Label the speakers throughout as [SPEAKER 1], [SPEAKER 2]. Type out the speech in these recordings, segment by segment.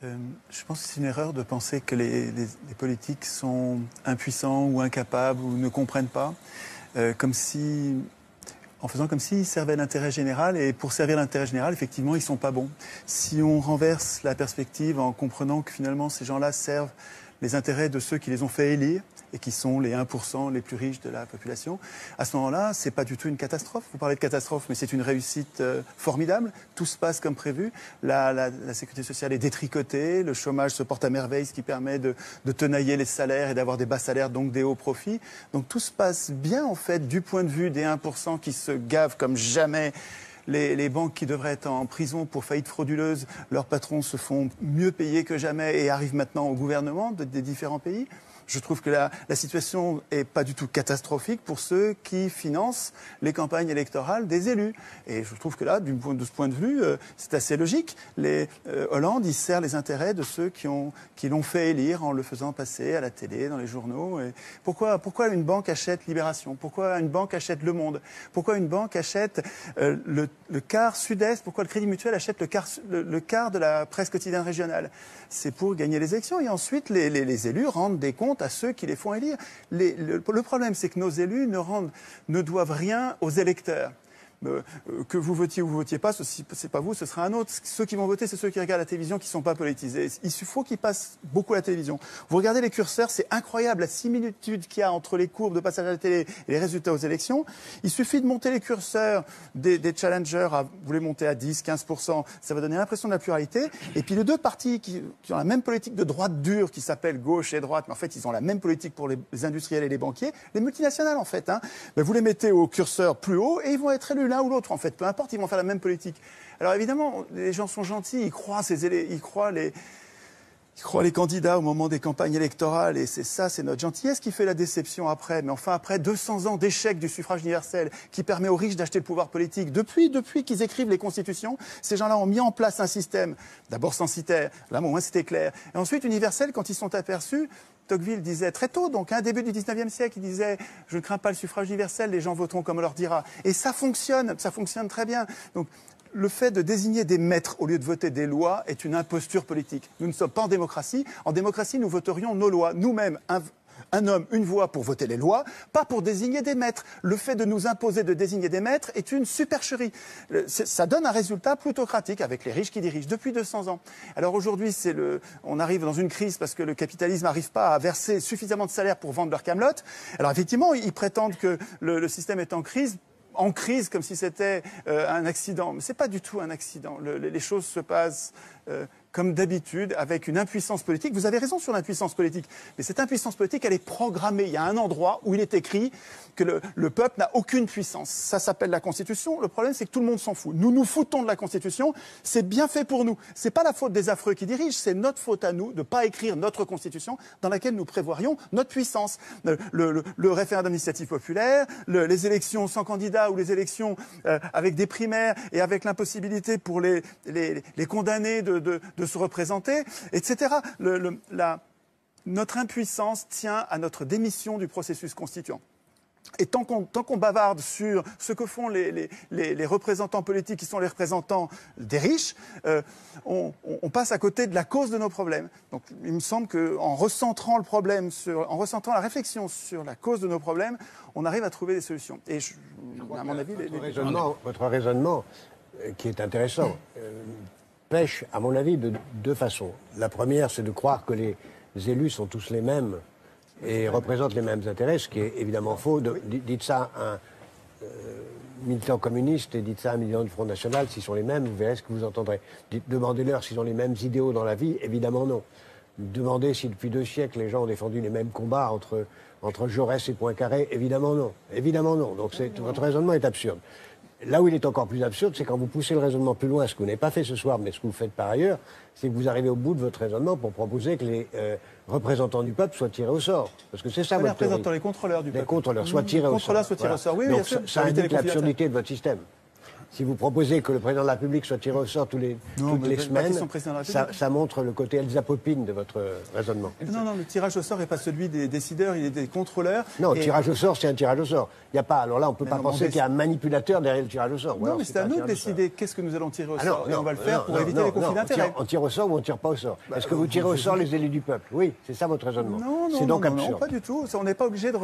[SPEAKER 1] Je pense que c'est une erreur de penser que les politiques sont impuissants ou incapables ou ne comprennent pas, comme si, en faisant comme s'ils servaient l'intérêt général. Et pour servir l'intérêt général, effectivement, ils ne sont pas bons. Si on renverse la perspective en comprenant que finalement ces gens-là servent les intérêts de ceux qui les ont fait élire et qui sont les 1% les plus riches de la population, à ce moment-là, ce n'est pas du tout une catastrophe. Vous parlez de catastrophe, mais c'est une réussite formidable. Tout se passe comme prévu. La sécurité sociale est détricotée, le chômage se porte à merveille, ce qui permet de tenailler les salaires et d'avoir des bas salaires, donc des hauts profits. Donc tout se passe bien, en fait, du point de vue des 1% qui se gavent comme jamais. Les banques qui devraient être en prison pour faillite frauduleuse, leurs patrons se font mieux payer que jamais et arrivent maintenant au gouvernement des différents pays. Je trouve que la situation n'est pas du tout catastrophique pour ceux qui financent les campagnes électorales des élus. Et je trouve que là, de ce point de vue, c'est assez logique. Hollande, il sert les intérêts de ceux qui l'ont fait élire en le faisant passer à la télé, dans les journaux. Et pourquoi une banque achète Libération? Pourquoi une banque achète Le Monde? Pourquoi une banque achète le quart Sud-Est? Pourquoi le Crédit Mutuel achète le quart de la presse quotidienne régionale? C'est pour gagner les élections. Et ensuite, les élus rendent des comptes à ceux qui les font élire. Le problème, c'est que nos élus ne doivent rien aux électeurs. Que vous votiez ou vous votiez pas, c'est pas vous, ce sera un autre. Ceux qui vont voter, c'est ceux qui regardent la télévision, qui sont pas politisés. Il faut qu'ils passent beaucoup à la télévision. Vous regardez les curseurs, c'est incroyable la similitude qu'il y a entre les courbes de passage à la télé et les résultats aux élections. Il suffit de monter les curseurs des challengers, vous les montez à 10, 15%, ça va donner l'impression de la pluralité. Et puis les deux partis qui ont la même politique de droite dure, qui s'appelle gauche et droite, mais en fait ils ont la même politique pour les industriels et les banquiers, les multinationales en fait. Mais vous les mettez au curseur plus haut et ils vont être élus l'un ou l'autre, en fait, peu importe, ils vont faire la même politique. Alors évidemment, les gens sont gentils, ils croient les candidats au moment des campagnes électorales, et c'est notre gentillesse qui fait la déception après. Mais enfin, après 200 ans d'échec du suffrage universel, qui permet aux riches d'acheter le pouvoir politique, depuis qu'ils écrivent les constitutions, ces gens-là ont mis en place un système, d'abord censitaire, là au moins c'était clair, et ensuite universel quand ils sont aperçus. Tocqueville disait très tôt, donc début du 19e siècle, il disait « Je ne crains pas le suffrage universel, les gens voteront comme on leur dira ». Et ça fonctionne très bien. Donc, le fait de désigner des maîtres au lieu de voter des lois est une imposture politique. Nous ne sommes pas en démocratie. En démocratie, nous voterions nos lois. Nous-mêmes, un homme, une voix pour voter les lois, pas pour désigner des maîtres. Le fait de nous imposer de désigner des maîtres est une supercherie. Ça donne un résultat plutocratique avec les riches qui dirigent depuis 200 ans. Alors aujourd'hui, on arrive dans une crise parce que le capitalisme n'arrive pas à verser suffisamment de salaire pour vendre leur camelote. Alors effectivement, ils prétendent que le système est en crise comme si c'était un accident. Mais ce n'est pas du tout un accident. Les choses se passent comme d'habitude, avec une impuissance politique. Vous avez raison sur l'impuissance politique, mais cette impuissance politique, elle est programmée. Il y a un endroit où il est écrit que le peuple n'a aucune puissance. Ça s'appelle la Constitution. Le problème, c'est que tout le monde s'en fout. Nous nous foutons de la Constitution. C'est bien fait pour nous. C'est pas la faute des affreux qui dirigent, c'est notre faute à nous de ne pas écrire notre Constitution dans laquelle nous prévoirions notre puissance. Le référendum d'initiative populaire, les élections sans candidat ou les élections avec des primaires et avec l'impossibilité pour les condamnés de se représenter, etc. Notre impuissance tient à notre démission du processus constituant. Et tant qu'on bavarde sur ce que font les représentants politiques qui sont les représentants des riches, on passe à côté de la cause de nos problèmes. Donc il me semble qu'en recentrant en recentrant la réflexion sur la cause de nos problèmes, on arrive à trouver des solutions. Et à mon avis,
[SPEAKER 2] votre raisonnement, qui est intéressant, pêche, à mon avis, de deux façons. La première, c'est de croire que les élus sont tous les mêmes et représentent les mêmes intérêts, ce qui est évidemment faux. Dites ça à un militant communiste et dites ça à un militant du Front National, s'ils sont les mêmes, vous verrez ce que vous entendrez. Demandez-leur s'ils ont les mêmes idéaux dans la vie, évidemment non. Demandez si depuis 2 siècles les gens ont défendu les mêmes combats entre Jaurès et Poincaré, évidemment non. Évidemment non. Donc votre raisonnement est absurde. Là où il est encore plus absurde, c'est quand vous poussez le raisonnement plus loin, ce que vous n'avez pas fait ce soir, mais ce que vous faites par ailleurs, c'est que vous arrivez au bout de votre raisonnement pour proposer que les représentants du peuple soient tirés au sort. Parce que c'est ça votre théorie.
[SPEAKER 1] Les contrôleurs du peuple.
[SPEAKER 2] Les contrôleurs soient tirés au sort.
[SPEAKER 1] Les contrôleurs soient tirés au sort, oui, bien sûr.
[SPEAKER 2] Ça indique l'absurdité de votre système. Si vous proposez que le président de la République soit tiré au sort toutes les semaines, ça montre le côté Elsa Popine de votre raisonnement.
[SPEAKER 1] Non, le tirage au sort n'est pas celui des décideurs, il est des contrôleurs.
[SPEAKER 2] Non, le tirage au sort, c'est un tirage au sort. Il y a pas. Alors là, on ne peut pas penser qu'il y a un manipulateur derrière le tirage au sort.
[SPEAKER 1] Non, mais c'est à nous de décider qu'est-ce que nous allons tirer au sort. Et on va le faire pour éviter les conflits d'intérêts.
[SPEAKER 2] On tire au sort ou on ne tire pas au sort? Est-ce que vous tirez au sort les élus du peuple? Oui, c'est ça votre raisonnement.
[SPEAKER 1] Non, pas du tout. On n'est pas obligé de...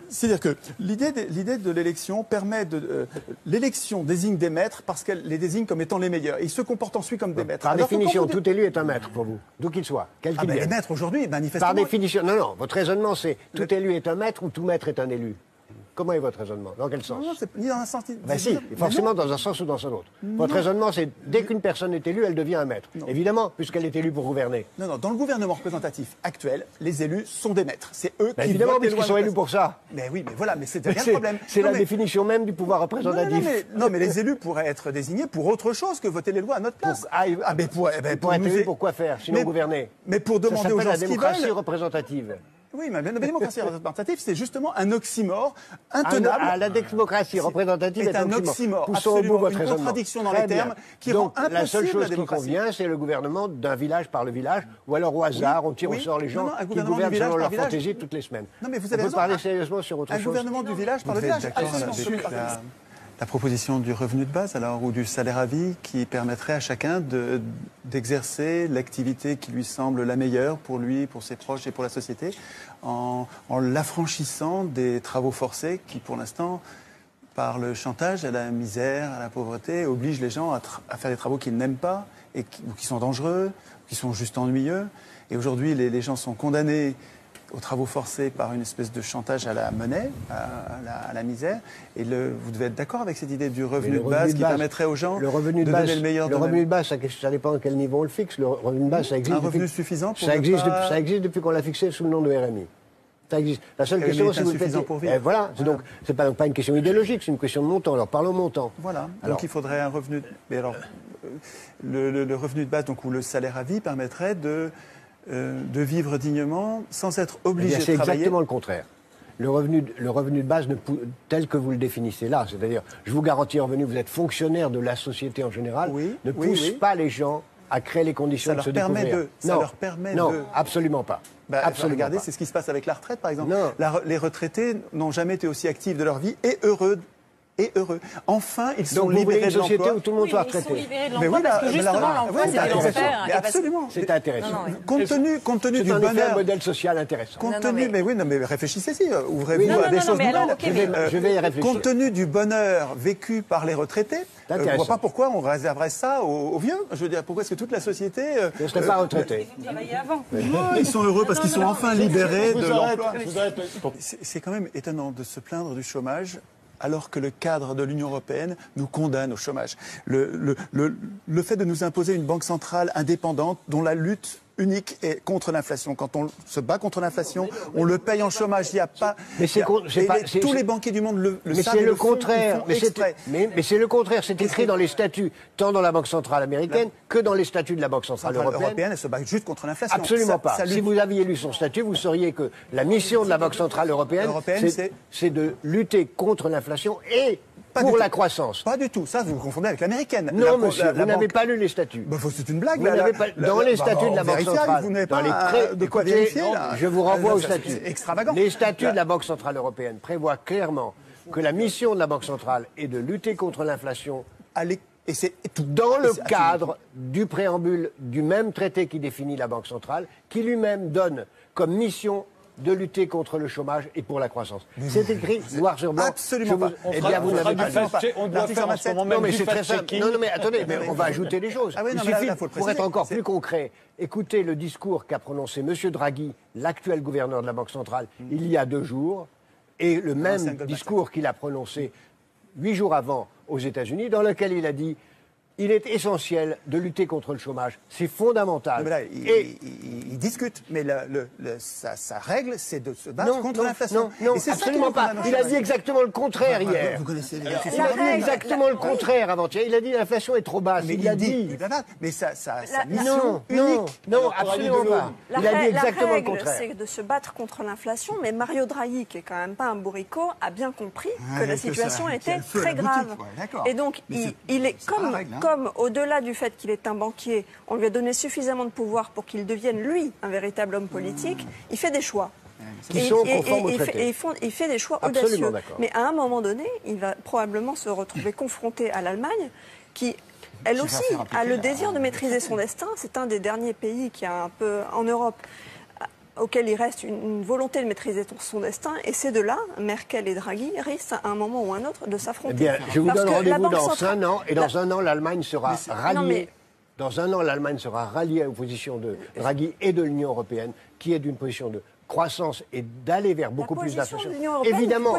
[SPEAKER 1] C'est-à-dire que l'idée de l'élection permet de... l'élection désigne des maîtres parce qu'elle les désigne comme étant les meilleurs. Et ils se comportent ensuite comme des maîtres.
[SPEAKER 2] Par définition, tout élu est un maître pour vous, d'où qu'il soit, quel qu'il vienne.
[SPEAKER 1] Les maîtres aujourd'hui, manifestement...
[SPEAKER 2] Par définition, non, votre raisonnement c'est tout élu est un maître ou tout maître est un élu? Comment est votre raisonnement? Dans quel sens?
[SPEAKER 1] Non, c'est ni dans un sens...
[SPEAKER 2] Si, forcément dans un sens ou dans un autre. Votre raisonnement, c'est dès qu'une personne est élue, elle devient un maître. Évidemment, puisqu'elle est élue pour gouverner.
[SPEAKER 1] Non, dans le gouvernement représentatif actuel, les élus sont des maîtres. C'est eux qui
[SPEAKER 2] évidemment,
[SPEAKER 1] votent les
[SPEAKER 2] puisqu'ils sont élus pour ça.
[SPEAKER 1] Mais oui, mais voilà, mais c'est bien le problème.
[SPEAKER 2] C'est la définition même du pouvoir représentatif.
[SPEAKER 1] Non, mais les élus pourraient être désignés pour autre chose que voter les lois à notre place.
[SPEAKER 2] Pour être élu, pour quoi faire? Sinon gouverner.
[SPEAKER 1] Mais pour demander aux gens ce qu'ils veulent.
[SPEAKER 2] La démocratie représentative.
[SPEAKER 1] Oui, mais la démocratie représentative, c'est justement un oxymore intenable.
[SPEAKER 2] La démocratie représentative est un oxymore.
[SPEAKER 1] Poussons au bout votre une contradiction dans les termes qui rend impossible
[SPEAKER 2] la seule chose
[SPEAKER 1] la démocratie.
[SPEAKER 2] qui convient, c'est le gouvernement d'un village par le village, ou alors au hasard, on tire au sort les gens qui gouvernent selon leur fantaisie toutes les semaines.
[SPEAKER 1] Non, mais vous avez
[SPEAKER 2] on peut parler sérieusement sur autre chose.
[SPEAKER 1] Un gouvernement du village par le village. La proposition du revenu de base, alors, ou du salaire à vie, qui permettrait à chacun d'exercer l'activité qui lui semble la meilleure pour lui, pour ses proches et pour la société, en l'affranchissant des travaux forcés qui, pour l'instant, par le chantage à la misère, à la pauvreté, obligent les gens à faire des travaux qu'ils n'aiment pas, ou qui sont dangereux, ou qui sont juste ennuyeux. Et aujourd'hui, les gens sont condamnés aux travaux forcés par une espèce de chantage à la monnaie, à la misère. Et vous devez être d'accord avec cette idée du revenu de base qui permettrait aux gens de donner le meilleur.
[SPEAKER 2] Le revenu de base, ça dépend à quel niveau on le fixe. Le revenu de base, ça existe.
[SPEAKER 1] Un revenu suffisant pour
[SPEAKER 2] ça existe depuis qu'on l'a fixé sous le nom de RMI. Ça existe. La seule question, c'est
[SPEAKER 1] suffisant pour vivre.
[SPEAKER 2] Voilà. Donc, c'est pas une question idéologique, c'est une question de montant. Alors, parlons montant.
[SPEAKER 1] Voilà. Donc, il faudrait un revenu. Mais alors, le revenu de base, donc, ou le salaire à vie, permettrait de vivre dignement sans être obligé de travailler.
[SPEAKER 2] C'est exactement le contraire. Le revenu de base, tel que vous le définissez là, c'est-à-dire, je vous garantis un revenu, vous êtes fonctionnaire de la société en général, ne pousse pas les gens à créer les conditions de se découvrir.
[SPEAKER 1] Ça leur permet
[SPEAKER 2] non, absolument pas. Absolument
[SPEAKER 1] regardez,
[SPEAKER 2] pas.
[SPEAKER 1] C'est ce qui se passe avec la retraite, par exemple. Les retraités n'ont jamais été aussi actifs de leur vie et heureux. Enfin, ils sont libérés de l'emploi.
[SPEAKER 2] Une société où tout le monde soit retraité.
[SPEAKER 3] Ils sont libérés de l'emploi parce que justement, l'emploi, c'est l'enfer.
[SPEAKER 1] Absolument.
[SPEAKER 2] C'est intéressant.
[SPEAKER 1] Compte tenu du bonheur.
[SPEAKER 2] C'est un modèle social intéressant.
[SPEAKER 1] Mais réfléchissez-y. Ouvrez-vous à des choses nouvelles.
[SPEAKER 2] Je vais y réfléchir.
[SPEAKER 1] Compte tenu du bonheur vécu par les retraités, je ne vois pas pourquoi on réserverait ça aux vieux. Je veux dire, pourquoi est-ce que toute la société
[SPEAKER 2] ne serait pas retraitée?
[SPEAKER 1] Ils sont heureux parce qu'ils sont enfin libérés de l'emploi. C'est quand même étonnant de se plaindre du chômage alors que le cadre de l'Union européenne nous condamne au chômage. Le fait de nous imposer une banque centrale indépendante dont la lutte unique est contre l'inflation. Quand on se bat contre l'inflation, on le paye en chômage. Il n'y a pas... tous les banquiers du monde le savent.
[SPEAKER 2] Mais c'est le contraire. Mais c'est le contraire. C'est écrit dans les statuts, tant dans la Banque centrale américaine que dans les statuts de la Banque centrale européenne.
[SPEAKER 1] Elle se bat juste contre l'inflation.
[SPEAKER 2] Absolument pas. Si vous aviez lu son statut, vous sauriez que la mission de la Banque centrale européenne, c'est de lutter contre l'inflation et pour la croissance.
[SPEAKER 1] Pas du tout. Ça, vous confondez avec l'américaine.
[SPEAKER 2] Non, monsieur, vous n'avez pas lu les statuts.
[SPEAKER 1] C'est une blague.
[SPEAKER 2] Dans les statuts de la Banque centrale.
[SPEAKER 1] Vous n'avez pas de quoi vérifier, là.
[SPEAKER 2] Je vous renvoie aux statuts.
[SPEAKER 1] C'est extravagant.
[SPEAKER 2] Les statuts de la Banque centrale européenne prévoient clairement que la mission de la Banque centrale est de lutter contre l'inflation dans le cadre du préambule du même traité qui définit la Banque centrale, qui lui-même donne comme mission de lutter contre le chômage et pour la croissance. C'est écrit noir sur blanc.
[SPEAKER 1] Absolument pas.
[SPEAKER 2] Eh bien, vous n'avez pas.
[SPEAKER 4] On doit faire en ce moment même du fact-checking.
[SPEAKER 2] Non, mais attendez, on va ajouter des choses. Il suffit, pour être encore plus concret, écoutez le discours qu'a prononcé M. Draghi, l'actuel gouverneur de la Banque centrale, il y a 2 jours, et le même discours qu'il a prononcé 8 jours avant aux États-Unis, dans lequel il a dit Il est essentiel de lutter contre le chômage. C'est fondamental.
[SPEAKER 1] Mais là, ils discutent. Mais sa règle, c'est de se battre contre l'inflation.
[SPEAKER 2] Non, absolument pas. Il a dit exactement le contraire hier.
[SPEAKER 1] Vous connaissez les
[SPEAKER 2] Il a dit exactement le contraire avant-hier. Il a dit l'inflation est trop basse.
[SPEAKER 1] Mais
[SPEAKER 2] il a dit.
[SPEAKER 1] Mais sa mission unique.
[SPEAKER 2] Non, absolument pas. Il a dit exactement le contraire.
[SPEAKER 3] La règle, c'est de se battre contre l'inflation. Mais Mario Draghi, qui est quand même pas un bourricot, a bien compris que la situation était très grave. Et donc, il est comme au-delà du fait qu'il est un banquier, on lui a donné suffisamment de pouvoir pour qu'il devienne, lui, un véritable homme politique, il fait des choix.
[SPEAKER 2] Qui sont conformes au traité.
[SPEAKER 3] Il fait des choix
[SPEAKER 2] Absolument
[SPEAKER 3] audacieux.
[SPEAKER 2] d'accord.
[SPEAKER 3] Mais à un moment donné, il va probablement se retrouver confronté à l'Allemagne, qui, elle aussi, a le désir de maîtriser son destin. C'est un des derniers pays qui a un peu, en Europe, auquel il reste une volonté de maîtriser son destin. Et ces deux-là, Merkel et Draghi, risquent à un moment ou à un autre de s'affronter.
[SPEAKER 2] Eh bien, je vous donne rendez-vous dans un an, et dans un an, l'Allemagne sera ralliée. Dans un an, l'Allemagne sera ralliée à une position de Draghi et de l'Union européenne, qui est d'une position de croissance et d'aller vers beaucoup plus d'inflation.
[SPEAKER 3] Évidemment,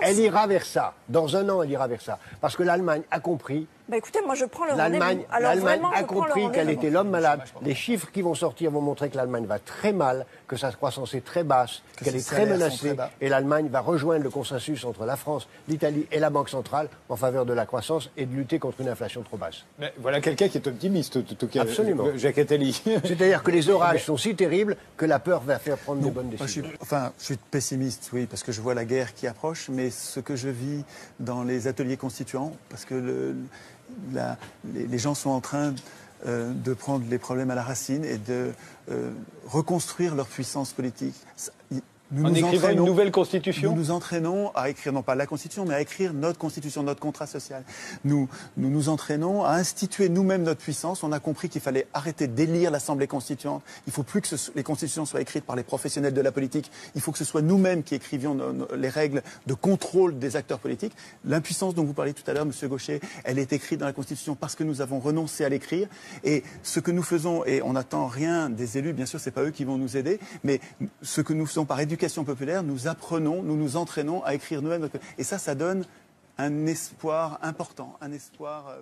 [SPEAKER 2] elle ira vers ça. Dans un an, elle ira vers ça. Parce que l'Allemagne a compris.
[SPEAKER 3] Bah écoutez, moi je prends le rendez-vous.
[SPEAKER 2] L'Allemagne a compris qu'elle était l'homme malade. Les chiffres qui vont sortir vont montrer que l'Allemagne va très mal, que sa croissance est très basse, qu'elle est très menacée. Et l'Allemagne va rejoindre le consensus entre la France, l'Italie et la Banque centrale en faveur de la croissance et de lutter contre une inflation trop basse.
[SPEAKER 4] Mais voilà quelqu'un qui est optimiste, tout cas.
[SPEAKER 2] Absolument.
[SPEAKER 4] Jacques Attali.
[SPEAKER 2] C'est-à-dire que les orages sont si terribles que la peur va faire prendre des bonnes décisions.
[SPEAKER 1] Je suis pessimiste, oui, parce que je vois la guerre qui approche, mais ce que je vis dans les ateliers constituants, parce que les gens sont en train de prendre les problèmes à la racine et de reconstruire leur puissance politique.
[SPEAKER 4] En écrivant une nouvelle constitution ?
[SPEAKER 1] Nous nous entraînons à écrire, non pas la constitution, mais à écrire notre constitution, notre contrat social. Nous nous entraînons à instituer nous-mêmes notre puissance. On a compris qu'il fallait arrêter d'élire l'Assemblée constituante. Il ne faut plus que les constitutions soient écrites par les professionnels de la politique. Il faut que ce soit nous-mêmes qui écrivions les règles de contrôle des acteurs politiques. L'impuissance dont vous parliez tout à l'heure, Monsieur Gaucher, elle est écrite dans la Constitution parce que nous avons renoncé à l'écrire. Et ce que nous faisons, et on n'attend rien des élus, bien sûr, ce n'est pas eux qui vont nous aider, mais ce que nous faisons par éducation populaire, nous apprenons, nous nous entraînons à écrire nous-mêmes. Et ça donne un espoir important, un espoir